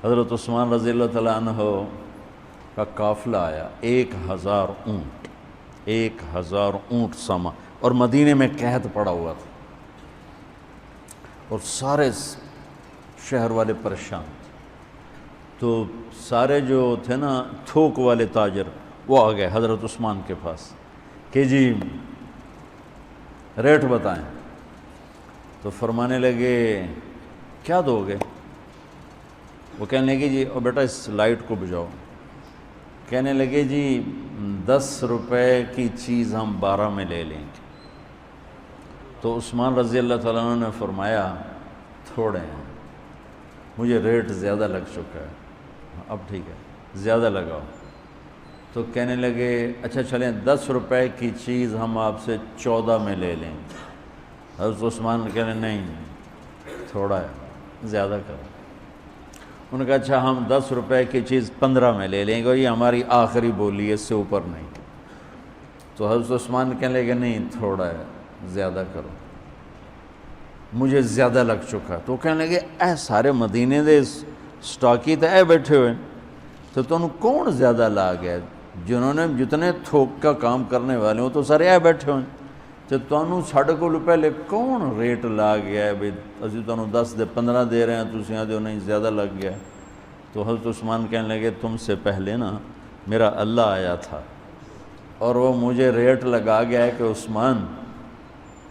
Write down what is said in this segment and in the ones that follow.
حضرت عثمان رضی اللہ تعالیٰ عنہ کا قافلہ آیا، 1000 اونٹ، 1000 اونٹ سامان، اور مدینے میں قحط پڑا ہوا تھا اور سارے شہر والے پریشان تھے۔ تو سارے جو تھے نا تھوک والے تاجر، وہ آ گئے حضرت عثمان کے پاس کہ جی ریٹ بتائیں۔ تو فرمانے لگے کیا دو گے؟ وہ کہنے لگے جی اور بیٹا اس لائٹ کو بجھاؤ۔ کہنے لگے جی 10 روپے کی چیز ہم 12 میں لے لیں گے۔ تو عثمان رضی اللہ تعالیٰ عنہ نے فرمایا تھوڑے ہیں، مجھے ریٹ زیادہ لگ چکا ہے، اب ٹھیک ہے زیادہ لگاؤ۔ تو کہنے لگے اچھا چلیں 10 روپے کی چیز ہم آپ سے 14 میں لے لیں گے۔ حضرت عثمان کہنے نہیں تھوڑا ہے زیادہ کرو۔ انہوں نے کہا اچھا ہم 10 روپے کی چیز 15 میں لے لیں گے، یہ ہماری آخری بولی ہے، اس سے اوپر نہیں۔ تو حضرت عثمان کہنے لگے نہیں تھوڑا ہے زیادہ کرو، مجھے زیادہ لگ چکا۔ تو کہنے لگے اے سارے مدینے دے سٹاکی تے اے بیٹھے ہوئے، تو تمہیں کون زیادہ لا گیا؟ جنہوں نے جتنے تھوک کا کام کرنے والے ہوں تو سارے اے بیٹھے ہوئے، تو تمہیں ساڑھے کو پہلے کون ریٹ لا گیا ہے بھئی اسی تمہیں 10 دے 15 دے رہے ہیں، تسی آدھے ہو نہیں زیادہ لگ گیا۔ تو حضرت عثمان کہنے لگے تم سے پہلے نا میرا اللہ آیا تھا اور وہ مجھے ریٹ لگا گیا ہے کہ عثمان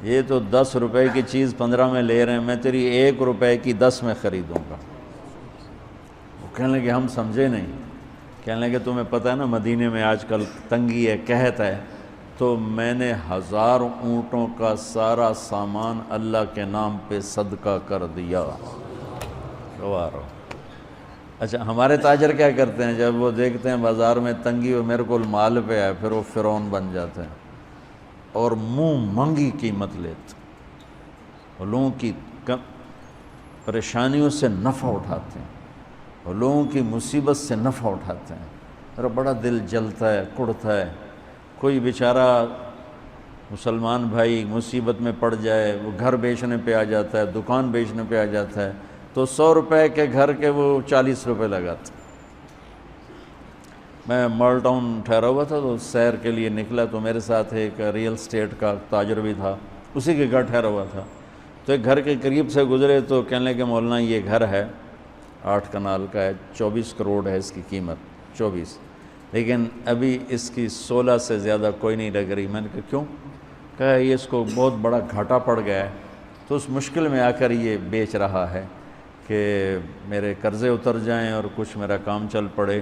یہ تو 10 روپے کی چیز 15 میں لے رہے ہیں، میں تیری 1 روپے کی 10 میں خریدوں گا۔ وہ کہنے لگے ہم سمجھے نہیں۔ کہنے لگے تمہیں پتہ ہے نا مدینے میں آج کل تنگی ہے، قحط ہے، تو میں نے 1000 اونٹوں کا سارا سامان اللہ کے نام پہ صدقہ کر دیا۔ گوارو اچھا ہمارے تاجر کیا کرتے ہیں؟ جب وہ دیکھتے ہیں بازار میں تنگی ہو میرے کو مال پہ ہے، پھر وہ فرعون بن جاتے ہیں اور منہ مانگی قیمت لیتے ہیں، وہ لوگوں کی پریشانیوں سے نفع اٹھاتے ہیں، وہ لوگوں کی مصیبت سے نفع اٹھاتے ہیں۔ میرا بڑا دل جلتا ہے، کڑتا ہے، کوئی بیچارہ مسلمان بھائی مصیبت میں پڑ جائے، وہ گھر بیچنے پہ آ جاتا ہے، دکان بیچنے پہ آ جاتا ہے، تو 100 روپے کے گھر کے وہ 40 روپے لگاتا۔ میں مال ٹاؤن ٹھہرا ہوا تھا تو سیر کے لیے نکلا، تو میرے ساتھ ایک ریئل اسٹیٹ کا تاجر بھی تھا، اسی کے گھر ٹھہرا ہوا تھا۔ تو ایک گھر کے قریب سے گزرے تو کہنے لگے مولانا یہ گھر ہے 8 کنال کا ہے، 24 کروڑ ہے اس کی قیمت، 24، لیکن ابھی اس کی 16 سے زیادہ کوئی نہیں لگ رہی۔ میں نے کہا کیوں؟ کہا یہ اس کو بہت بڑا گھاٹا پڑ گیا ہے، تو اس مشکل میں آ کر یہ بیچ رہا ہے کہ میرے قرضے اتر جائیں اور کچھ میرا کام چل پڑے۔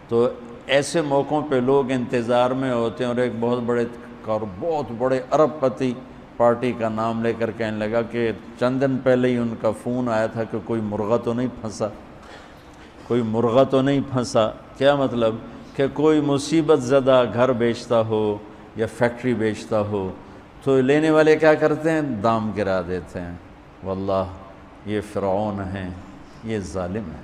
تو ایسے موقعوں پہ لوگ انتظار میں ہوتے ہیں، اور ایک بہت بڑے ارب پتی پارٹی کا نام لے کر کہنے لگا کہ چند دن پہلے ہی ان کا فون آیا تھا کہ کوئی مرغہ تو نہیں پھنسا، کوئی مرغہ تو نہیں پھنسا۔ کیا مطلب؟ کہ کوئی مصیبت زدہ گھر بیچتا ہو یا فیکٹری بیچتا ہو تو لینے والے کیا کرتے ہیں؟ دام گرا دیتے ہیں۔ واللہ یہ فرعون ہیں، یہ ظالم ہیں۔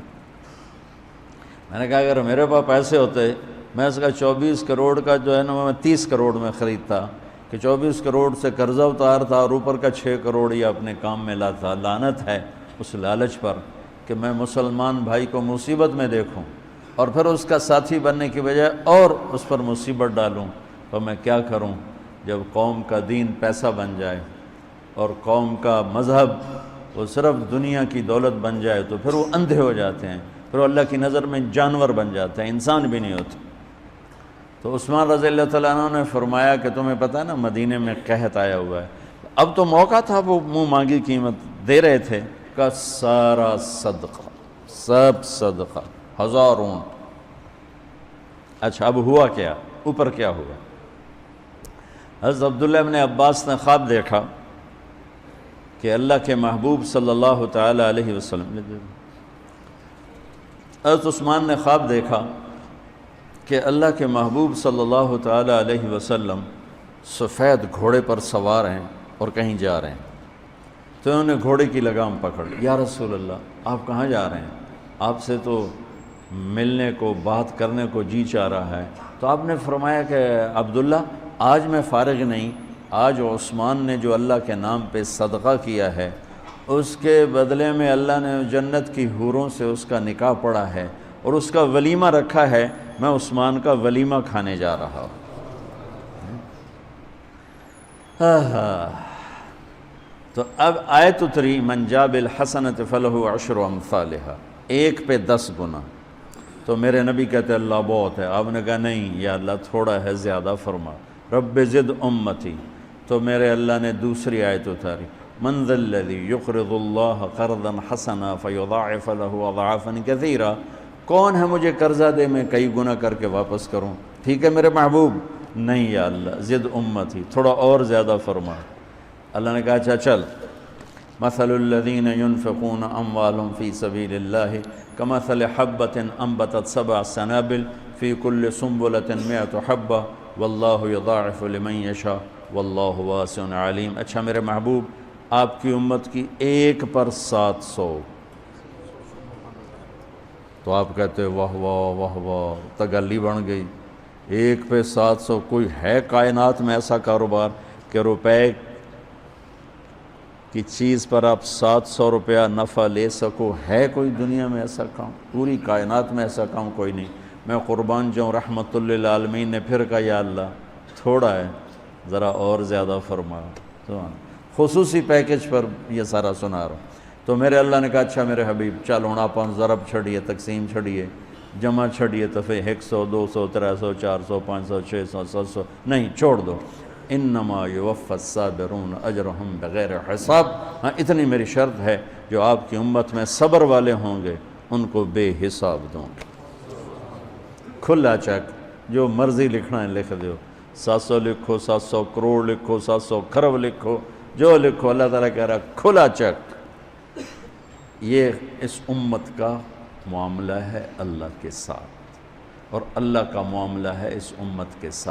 میں نے کہا اگر میرے پاس پیسے ہوتے میں اس کا 24 کروڑ کا جو ہے نا میں 30 کروڑ میں خریدتا، کہ 24 کروڑ سے قرضہ اتارتا اور اوپر کا 6 کروڑ یہ اپنے کام میں لاتا۔ لعنت ہے اس لالچ پر کہ میں مسلمان بھائی کو مصیبت میں دیکھوں اور پھر اس کا ساتھی بننے کی بجائے اور اس پر مصیبت ڈالوں۔ تو میں کیا کروں؟ جب قوم کا دین پیسہ بن جائے اور قوم کا مذہب وہ صرف دنیا کی دولت بن جائے تو پھر وہ اندھے ہو جاتے ہیں، پھر وہ اللہ کی نظر میں جانور بن جاتے ہیں، انسان بھی نہیں ہوتے۔ تو عثمان رضی اللہ تعالیٰ عنہ نے فرمایا کہ تمہیں پتہ ہے نا مدینے میں قحط آیا ہوا ہے، اب تو موقع تھا، وہ منہ مانگی قیمت دے رہے تھے، کا سارا صدقہ، سب صدقہ، 1000 اونٹ۔ اچھا اب ہوا کیا؟ اوپر کیا ہوا؟ حضرت عبداللہ ابن عباس نے خواب دیکھا کہ اللہ کے محبوب صلی اللہ تعالیٰ علیہ وسلم، حضرت عثمان نے خواب دیکھا کہ اللہ کے محبوب صلی اللہ تعالیٰ علیہ وسلم سفید گھوڑے پر سوار ہیں اور کہیں جا رہے ہیں۔ تو انہوں نے گھوڑے کی لگام پکڑ لی، یا رسول اللہ آپ کہاں جا رہے ہیں؟ آپ سے تو ملنے کو بات کرنے کو جی چاہ رہا ہے۔ تو آپ نے فرمایا کہ عبداللہ آج میں فارغ نہیں، آج عثمان نے جو اللہ کے نام پہ صدقہ کیا ہے اس کے بدلے میں اللہ نے جنت کی حوروں سے اس کا نکاح پڑھا ہے اور اس کا ولیمہ رکھا ہے، میں عثمان کا ولیمہ کھانے جا رہا ہوں۔ تو اب آیت اتری من جاء بالحسنۃ فلہ عشر امثالھا، 1 پہ 10 گنا۔ تو میرے نبی کہتے اللہ بہت ہے، آپ نے کہا نہیں یا اللہ تھوڑا ہے، زیادہ فرما، رب زد امتی۔ تو میرے اللہ نے دوسری آیت اتاری من ذا الذی یقرض اللہ قرضا حسنا فیضاعف لہ اضعافا کثیرا، کون ہے مجھے قرضہ دے میں کئی گنا کر کے واپس کروں؟ ٹھیک ہے میرے محبوب، نہیں یا اللہ زد امتی، تھوڑا اور زیادہ فرما۔ اللہ نے کہا اچھا چل، مثل الذین ينفقون اموالهم فی سبیل اللہ کمثل حبۃ انبتت 7 سنابل فی کل سنبلۃ 100 حبۃ واللہ یضاعف لمن یشاء واللہ واسع علیم۔ اچھا میرے محبوب، آپ کی امت کی 1 پر 700، تو آپ کہتے واہ واہ واہ واہ، تگلی بن گئی، 1 پہ 700۔ کوئی ہے کائنات میں ایسا کاروبار کہ روپے کی چیز پر آپ 700 روپیہ نفع لے سکو؟ ہے کوئی دنیا میں ایسا کام؟ پوری کائنات میں ایسا کام کوئی نہیں۔ میں قربان جاؤں، رحمت للعالمین نے پھر کہا یا اللہ تھوڑا ہے، ذرا اور زیادہ فرما۔ خصوصی پیکج پر یہ سارا سنا رہا ہوں۔ تو میرے اللہ نے کہا اچھا میرے حبیب چل ہوں آپ ضرب چھڑیے، تقسیم چھڑیے، جمع چھڑیے، دفعے 100 200 300 400 500 600 700، نہیں چھوڑ دو، انما یوفی الصابرون اجرہم بغیر حساب۔ ہاں اتنی میری شرط ہے، جو آپ کی امت میں صبر والے ہوں گے ان کو بے حساب دوں گا۔ کھلا چیک، جو مرضی لکھنا ہے لکھ دو، 700 لکھو، 700 کروڑ لکھو، 700 کھرب لکھو، جو لکھو، اللہ تعالیٰ کہہ رہا کھلا چیک۔ یہ اس امت کا معاملہ ہے اللہ کے ساتھ، اور اللہ کا معاملہ ہے اس امت کے ساتھ۔